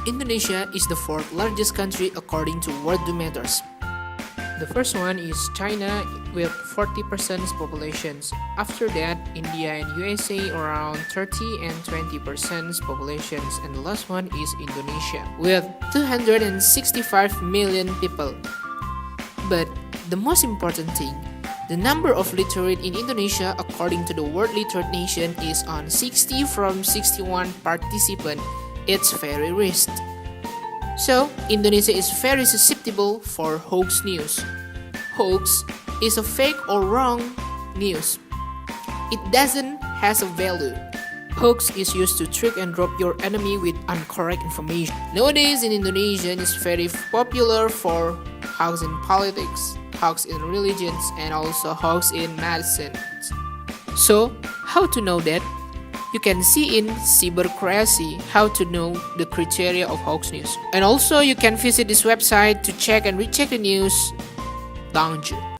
Indonesia is the fourth largest country according to Worldometers. The first one is China with 40% populations. After that, India and USA around 30 and 20% populations. And the last one is Indonesia with 265 million people. But the most important thing, the number of literate in Indonesia according to the World Literate Nation is on 60 from 61 participants. It's very risky. So, Indonesia is very susceptible for hoax news. Hoax is a fake or wrong news. It doesn't has a value. Hoax is used to trick and rob your enemy with incorrect information. Nowadays in Indonesia, it's very popular for hoax in politics, hoax in religions, and also hoax in medicine. So, how to know that? You can see in cybercrazy how to know the criteria of hoax news. And also you can visit this website to check and recheck the news. Thank you.